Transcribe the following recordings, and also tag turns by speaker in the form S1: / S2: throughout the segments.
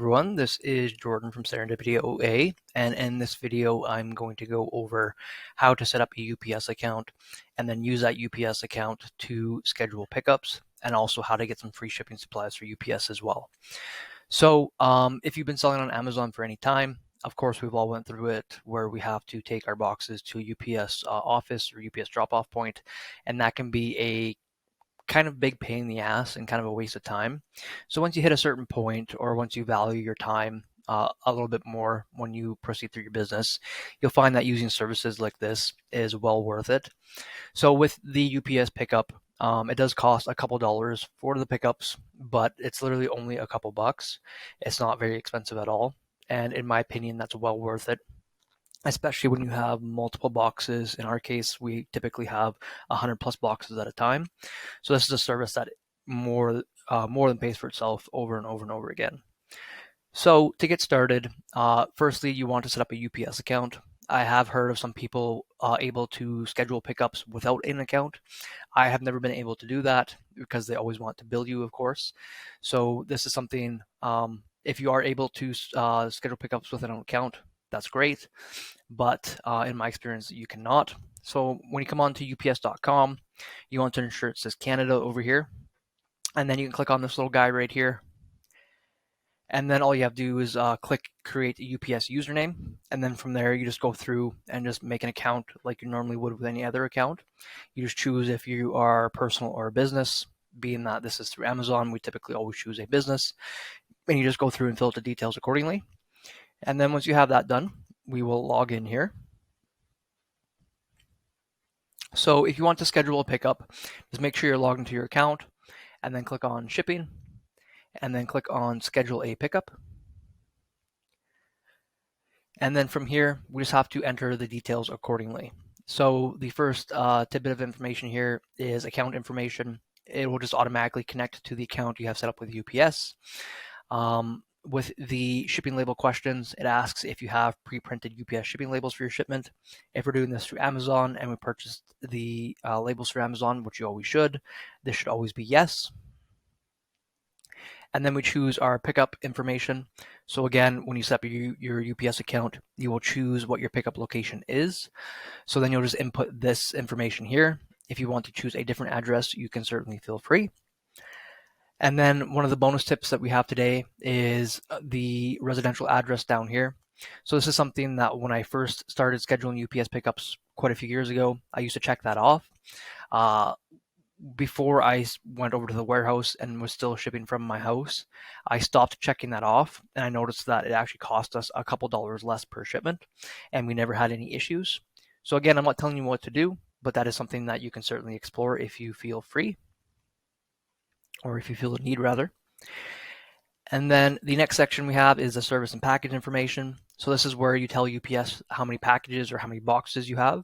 S1: everyone, this is Jordan from Serendipity OA, and in this video I'm going to go over how to set up a UPS account and then use that UPS account to schedule pickups, and also how to get some free shipping supplies for UPS as well. So if you've been selling on Amazon for any time, of course we've all went through it where we have to take our boxes to a UPS office or UPS drop-off point, and that can be a kind of big pain in the ass and kind of a waste of time. So once you hit a certain point, or once you value your time a little bit more when you proceed through your business, you'll find that using services like this is well worth it. So with the UPS pickup, it does cost a couple dollars for the pickups, but it's literally only a couple bucks. It's not very expensive at all. And in my opinion, that's well worth it, especially when you have multiple boxes. In our case, we typically have 100 plus boxes at a time. So this is a service that more than pays for itself over and over and over again. So to get started, firstly, you want to set up a UPS account. I have heard of some people able to schedule pickups without an account. I have never been able to do that because they always want to bill you, of course. So this is something, if you are able to schedule pickups with an account, that's great, but in my experience, you cannot. So when you come on to ups.com, you want to ensure it says Canada over here, and then you can click on this little guy right here, and then all you have to do is click create a UPS username, and then from there you just go through and just make an account like you normally would with any other account. You just choose if you are personal or a business. Being that this is through Amazon, we typically always choose a business, and you just go through and fill out the details accordingly. And then once you have that done, we will log in here. So if you want to schedule a pickup, just make sure you're logged into your account, and then click on shipping, and then click on schedule a pickup. And then from here, we just have to enter the details accordingly. So the first tidbit of information here is account information. It will just automatically connect to the account you have set up with UPS. With the shipping label questions, it asks if you have pre-printed UPS shipping labels for your shipment. If we're doing this through Amazon and we purchased the labels through Amazon, which you always should, this should always be yes. And then we choose our pickup information. So again, when you set up your UPS account, you will choose what your pickup location is. So then you'll just input this information here. If you want to choose a different address, you can certainly feel free. And then one of the bonus tips that we have today is the residential address down here. So this is something that when I first started scheduling UPS pickups quite a few years ago, I used to check that off. Before I went over to the warehouse and was still shipping from my house, I stopped checking that off, and I noticed that it actually cost us a couple dollars less per shipment, and we never had any issues. So again, I'm not telling you what to do, but that is something that you can certainly explore if you feel free, or if you feel the need rather. And then the next section we have is the service and package information. So this is where you tell UPS how many packages or how many boxes you have.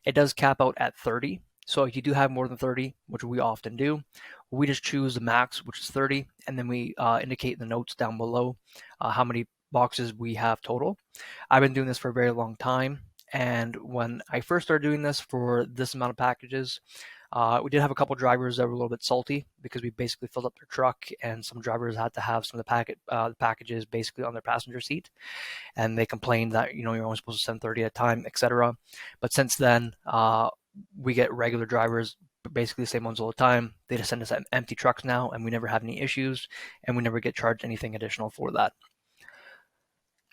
S1: It does cap out at 30. So if you do have more than 30, which we often do, we just choose the max, which is 30, and then we indicate in the notes down below how many boxes we have total. I've been doing this for a very long time, and when I first started doing this for this amount of packages, we did have a couple drivers that were a little bit salty because we basically filled up their truck, and some drivers had to have some of the packages basically on their passenger seat, and they complained that you're only supposed to send 30 at a time, etc. But since then, we get regular drivers, basically the same ones all the time. They just send us empty trucks now, and we never have any issues, and we never get charged anything additional for that.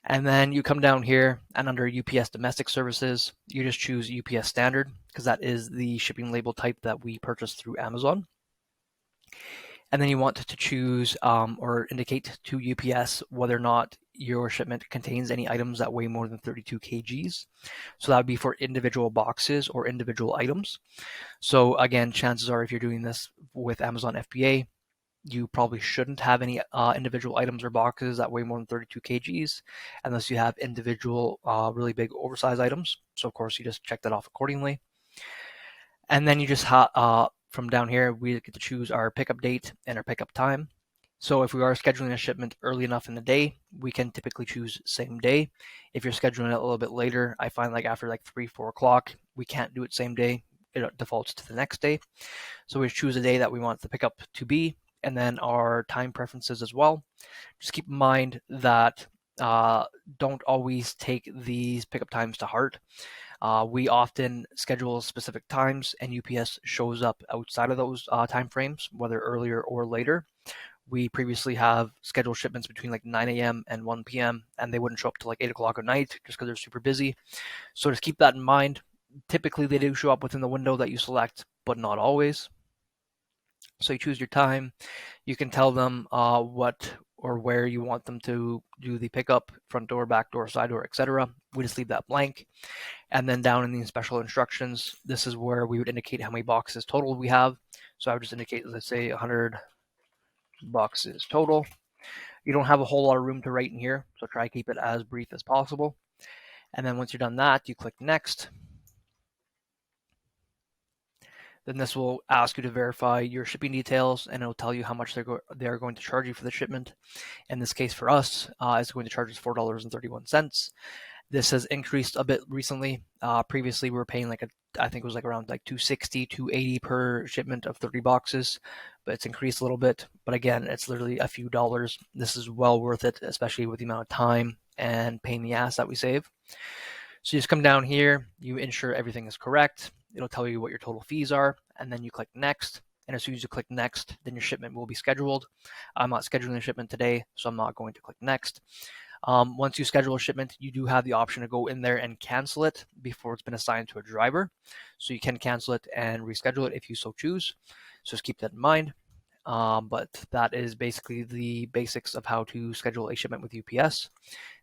S1: And then you come down here, and under UPS domestic services, you just choose UPS standard, because that is the shipping label type that we purchased through Amazon. And then you want to choose or indicate to UPS whether or not your shipment contains any items that weigh more than 32 kgs. So that would be for individual boxes or individual items. So again, chances are if you're doing this with Amazon FBA, you probably shouldn't have any individual items or boxes that weigh more than 32 kgs unless you have individual really big oversized items. So of course you just check that off accordingly. And then you just from down here, we get to choose our pickup date and our pickup time. So if we are scheduling a shipment early enough in the day, we can typically choose same day. If you're scheduling it a little bit later, I find like after like 3-4 o'clock, we can't do it same day. It defaults to the next day. So we choose a day that we want the pickup to be, and then our time preferences as well. Just keep in mind that don't always take these pickup times to heart. We often schedule specific times, and UPS shows up outside of those time frames, whether earlier or later. We previously have scheduled shipments between like 9 a.m. and 1 p.m. and they wouldn't show up till like 8 o'clock at night just because they're super busy. So just keep that in mind. Typically, they do show up within the window that you select, but not always. So you choose your time. You can tell them what or where you want them to do the pickup, front door, back door, side door, etc. We just leave that blank. And then down in the special instructions, this is where we would indicate how many boxes total we have. So I would just indicate, let's say 100 boxes total. You don't have a whole lot of room to write in here, so try to keep it as brief as possible. And then once you're done that, you click next. Then this will ask you to verify your shipping details, and it'll tell you how much they're going to charge you for the shipment. In this case for us, it's going to charge us $4.31. This has increased a bit recently. Previously, we were paying I think it was like around like $260, $280 per shipment of 30 boxes, but it's increased a little bit. But again, it's literally a few dollars. This is well worth it, especially with the amount of time and pain in the ass that we save. So you just come down here, you ensure everything is correct. It'll tell you what your total fees are, and then you click next. And as soon as you click next, then your shipment will be scheduled. I'm not scheduling a shipment today, so I'm not going to click next. Once you schedule a shipment, you do have the option to go in there and cancel it before it's been assigned to a driver. So you can cancel it and reschedule it if you so choose. So just keep that in mind. But that is basically the basics of how to schedule a shipment with UPS.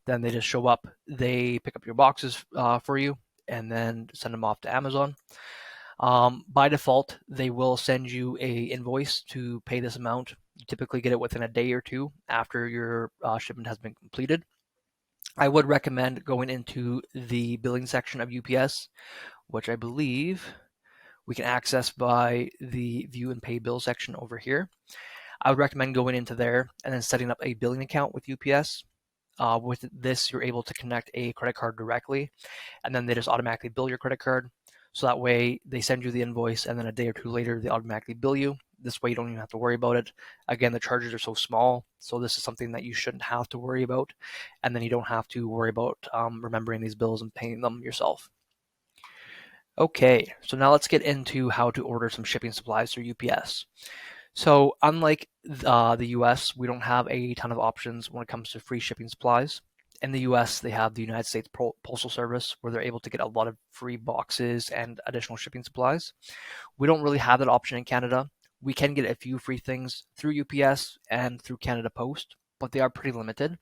S1: Then they just show up, they pick up your boxes for you, and then send them off to Amazon. By default, they will send you a invoice to pay this amount. You typically get it within a day or two after your shipment has been completed. I would recommend going into the billing section of UPS, which I believe we can access by the view and pay bill section over here. I would recommend going into there and then setting up a billing account with UPS. With this, you're able to connect a credit card directly, and then they just automatically bill your credit card. So that way they send you the invoice, and then a day or two later, they automatically bill you. This way you don't even have to worry about it. Again, the charges are so small, so this is something that you shouldn't have to worry about. And then you don't have to worry about remembering these bills and paying them yourself. Okay, so now let's get into how to order some shipping supplies through UPS. So unlike the US, we don't have a ton of options when it comes to free shipping supplies. In the US, they have the United States Postal Service, where they're able to get a lot of free boxes and additional shipping supplies. We don't really have that option in Canada. We can get a few free things through UPS and through Canada Post, but they are pretty limited.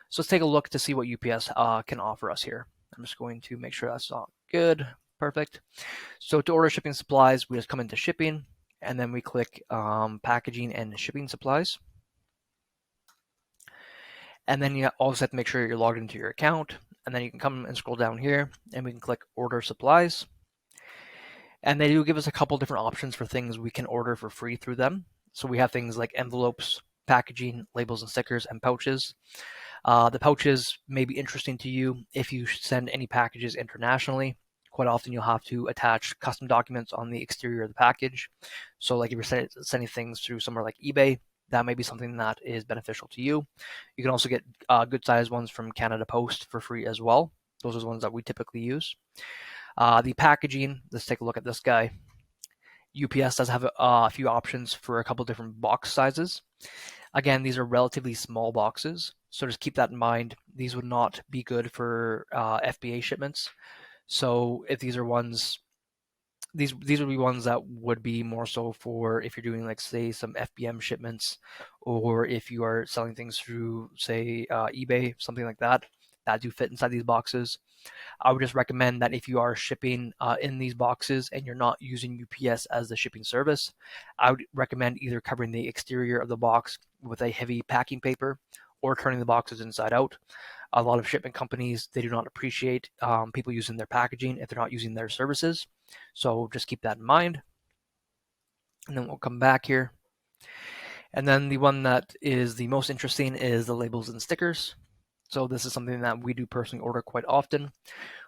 S1: So let's take a look to see what UPS can offer us here. I'm just going to make sure that's all good. Perfect. So to order shipping supplies, we just come into shipping, and then we click packaging and shipping supplies. And then you also have to make sure you're logged into your account. And then you can come and scroll down here, and we can click order supplies. And they do give us a couple different options for things we can order for free through them. So we have things like envelopes, packaging, labels and stickers, and pouches. The pouches may be interesting to you if you send any packages internationally. Quite often you'll have to attach custom documents on the exterior of the package. So like if you're sending things through somewhere like eBay, that may be something that is beneficial to you. You can also get good sized ones from Canada Post for free as well. Those are the ones that we typically use. The packaging, let's take a look at this guy. UPS does have a few options for a couple different box sizes. Again, these are relatively small boxes, so just keep that in mind. These would not be good for FBA shipments. So if these are ones, these would be ones that would be more so for if you're doing like say some FBM shipments, or if you are selling things through say eBay, something like that, that do fit inside these boxes. I would just recommend that if you are shipping in these boxes and you're not using UPS as the shipping service, I would recommend either covering the exterior of the box with a heavy packing paper or turning the boxes inside out. A lot of shipment companies, they do not appreciate people using their packaging if they're not using their services. So just keep that in mind. And then we'll come back here. And then the one that is the most interesting is the labels and stickers. So this is something that we do personally order quite often.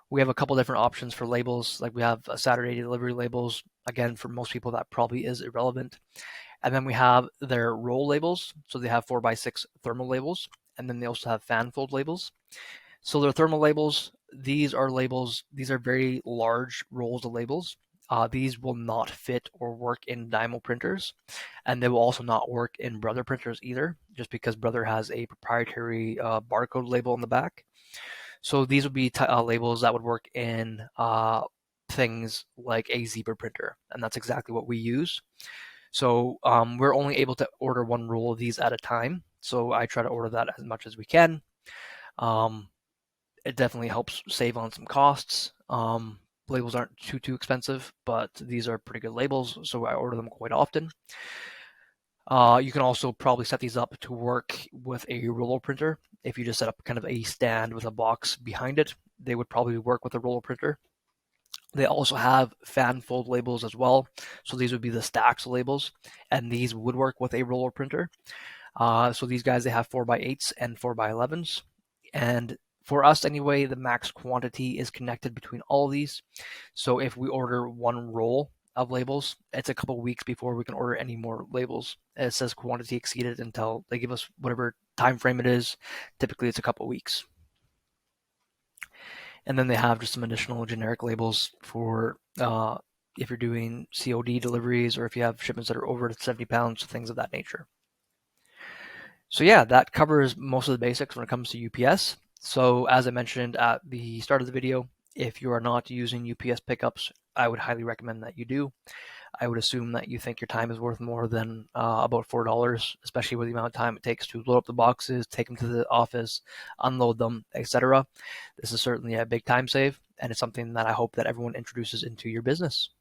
S1: We have a couple different options for labels. Like we have Saturday delivery labels. Again, for most people, that probably is irrelevant. And then we have their roll labels. So they have 4x6 thermal labels. And then they also have fan fold labels. So their thermal labels, these are very large rolls of labels. These will not fit or work in Dymo printers, and they will also not work in Brother printers either, just because Brother has a proprietary barcode label in the back. So these would be labels that would work in things like a Zebra printer, and that's exactly what we use. So we're only able to order one roll of these at a time. So I try to order that as much as we can. Um, it definitely helps save on some costs. Labels aren't too expensive, but these are pretty good labels, so I order them quite often. You can also probably set these up to work with a roller printer. If you just set up kind of a stand with a box behind it, they would probably work with a roller printer. They also have fan fold labels as well. So these would be the stacks labels, and these would work with a roller printer. So these guys, they have 4x8s and 4x11s. And for us anyway, the max quantity is connected between all of these. So if we order one roll of labels, it's a couple weeks before we can order any more labels. It says quantity exceeded until they give us whatever time frame it is. Typically it's a couple weeks. And then they have just some additional generic labels for if you're doing COD deliveries or if you have shipments that are over 70 pounds, things of that nature. So yeah, that covers most of the basics when it comes to UPS. So as I mentioned at the start of the video, if you are not using UPS pickups, I would highly recommend that you do. I would assume that you think your time is worth more than about $4, especially with the amount of time it takes to load up the boxes, take them to the office, unload them, etc. This is certainly a big time save, and it's something that I hope that everyone introduces into your business.